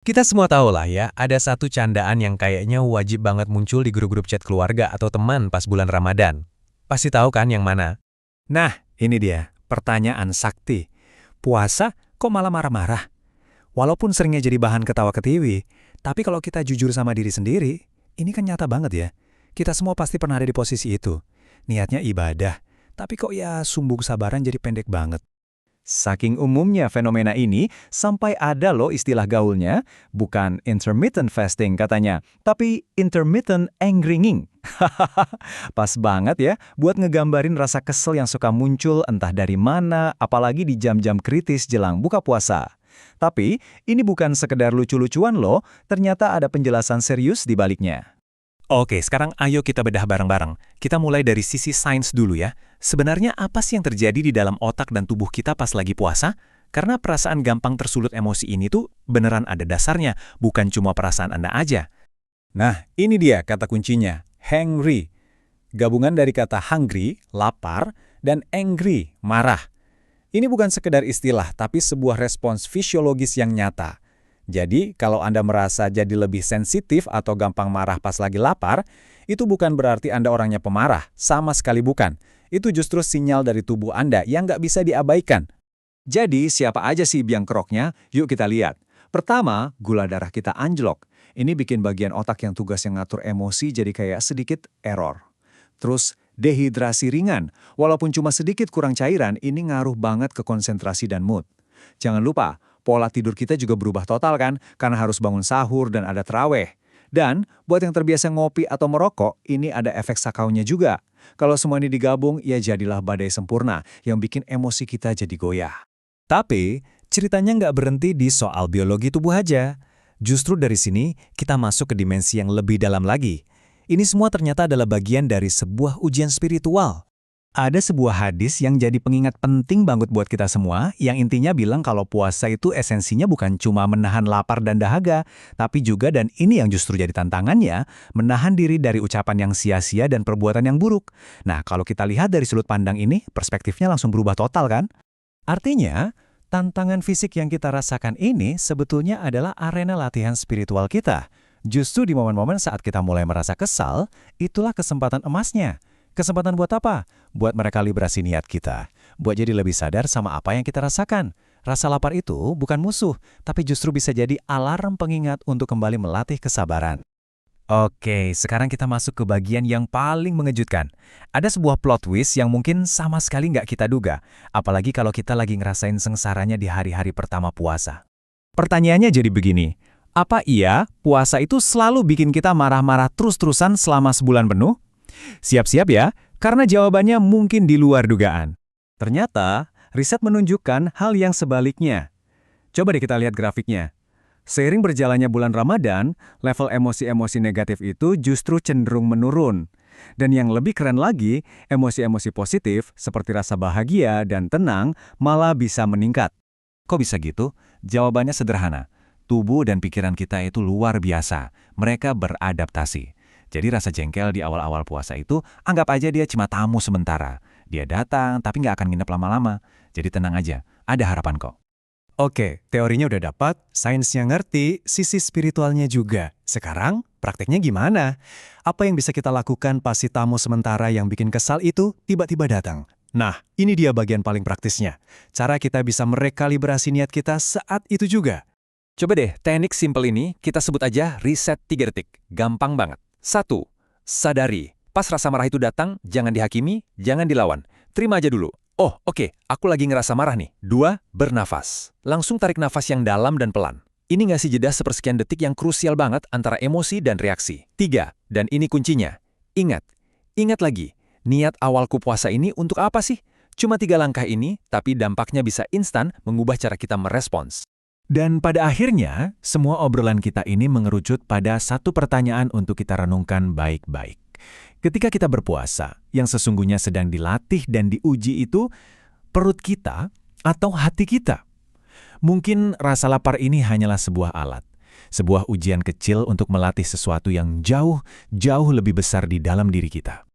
Kita semua tahu lah ya, ada satu candaan yang kayaknya wajib banget muncul di grup-grup chat keluarga atau teman pas bulan Ramadan. Pasti tahu kan yang mana? Nah, ini dia, pertanyaan sakti. Puasa kok malah marah-marah? Walaupun seringnya jadi bahan ketawa ketiwi, tapi kalau kita jujur sama diri sendiri, ini kan nyata banget ya. Kita semua pasti pernah ada di posisi itu. Niatnya ibadah, tapi kok ya sumbu kesabaran jadi pendek banget. Saking umumnya fenomena ini, sampai ada loh istilah gaulnya, bukan intermittent fasting katanya, tapi intermittent angeringing. Pas banget ya, buat ngegambarin rasa kesel yang suka muncul entah dari mana, apalagi di jam-jam kritis jelang buka puasa. Tapi, ini bukan sekedar lucu-lucuan loh, ternyata ada penjelasan serius di baliknya. Oke, sekarang ayo kita bedah bareng-bareng. Kita mulai dari sisi sains dulu ya. Sebenarnya apa sih yang terjadi di dalam otak dan tubuh kita pas lagi puasa? Karena perasaan gampang tersulut emosi ini tuh beneran ada dasarnya, bukan cuma perasaan Anda aja. Nah, ini dia kata kuncinya, hangry. Gabungan dari kata hungry, lapar, dan angry, marah. Ini bukan sekedar istilah, tapi sebuah respons fisiologis yang nyata. Jadi, kalau Anda merasa jadi lebih sensitif atau gampang marah pas lagi lapar, itu bukan berarti Anda orangnya pemarah, sama sekali bukan. Itu justru sinyal dari tubuh Anda yang nggak bisa diabaikan. Jadi, siapa aja sih biang keroknya? Yuk kita lihat. Pertama, gula darah kita anjlok. Ini bikin bagian otak yang tugasnya ngatur emosi jadi kayak sedikit error. Terus, dehidrasi ringan. Walaupun cuma sedikit kurang cairan, ini ngaruh banget ke konsentrasi dan mood. Jangan lupa, pola tidur kita juga berubah total kan, karena harus bangun sahur dan ada terawih. Dan, buat yang terbiasa ngopi atau merokok, ini ada efek sakaunya juga. Kalau semua ini digabung, ya jadilah badai sempurna yang bikin emosi kita jadi goyah. Tapi, ceritanya nggak berhenti di soal biologi tubuh aja. Justru dari sini, kita masuk ke dimensi yang lebih dalam lagi. Ini semua ternyata adalah bagian dari sebuah ujian spiritual. Ada sebuah hadis yang jadi pengingat penting banget buat kita semua, yang intinya bilang kalau puasa itu esensinya bukan cuma menahan lapar dan dahaga, tapi juga, dan ini yang justru jadi tantangannya, menahan diri dari ucapan yang sia-sia dan perbuatan yang buruk. Nah, kalau kita lihat dari sudut pandang ini, perspektifnya langsung berubah total kan? Artinya, tantangan fisik yang kita rasakan ini sebetulnya adalah arena latihan spiritual kita. Justru di momen-momen saat kita mulai merasa kesal, itulah kesempatan emasnya. Kesempatan buat apa? Buat merekalibrasi niat kita. Buat jadi lebih sadar sama apa yang kita rasakan. Rasa lapar itu bukan musuh, tapi justru bisa jadi alarm pengingat untuk kembali melatih kesabaran. Oke, sekarang kita masuk ke bagian yang paling mengejutkan. Ada sebuah plot twist yang mungkin sama sekali nggak kita duga, apalagi kalau kita lagi ngerasain sengsaranya di hari-hari pertama puasa. Pertanyaannya jadi begini, apa iya puasa itu selalu bikin kita marah-marah terus-terusan selama sebulan penuh? Siap-siap ya, karena jawabannya mungkin di luar dugaan. Ternyata, riset menunjukkan hal yang sebaliknya. Coba deh kita lihat grafiknya. Seiring berjalannya bulan Ramadan, level emosi-emosi negatif itu justru cenderung menurun. Dan yang lebih keren lagi, emosi-emosi positif seperti rasa bahagia dan tenang malah bisa meningkat. Kok bisa gitu? Jawabannya sederhana. Tubuh dan pikiran kita itu luar biasa. Mereka beradaptasi. Jadi rasa jengkel di awal-awal puasa itu, anggap aja dia cuma tamu sementara. Dia datang, tapi nggak akan nginep lama-lama. Jadi tenang aja, ada harapan kok. Oke, teorinya udah dapat, sainsnya ngerti, sisi spiritualnya juga. Sekarang, prakteknya gimana? Apa yang bisa kita lakukan pas si tamu sementara yang bikin kesal itu tiba-tiba datang? Nah, ini dia bagian paling praktisnya. Cara kita bisa merekalibrasi niat kita saat itu juga. Coba deh, teknik simple ini kita sebut aja reset 3 detik. Gampang banget. 1. Sadari. Pas rasa marah itu datang, jangan dihakimi, jangan dilawan. Terima aja dulu. Oh, oke, aku lagi ngerasa marah nih. 2. Bernafas. Langsung tarik nafas yang dalam dan pelan. Ini ngasih jeda sepersekian detik yang krusial banget antara emosi dan reaksi. 3. Dan ini kuncinya. Ingat. Ingat lagi. Niat awalku puasa ini untuk apa sih? Cuma 3 langkah ini, tapi dampaknya bisa instan mengubah cara kita merespons. Dan pada akhirnya, semua obrolan kita ini mengerucut pada satu pertanyaan untuk kita renungkan baik-baik. Ketika kita berpuasa, yang sesungguhnya sedang dilatih dan diuji itu perut kita atau hati kita. Mungkin rasa lapar ini hanyalah sebuah alat, sebuah ujian kecil untuk melatih sesuatu yang jauh, jauh lebih besar di dalam diri kita.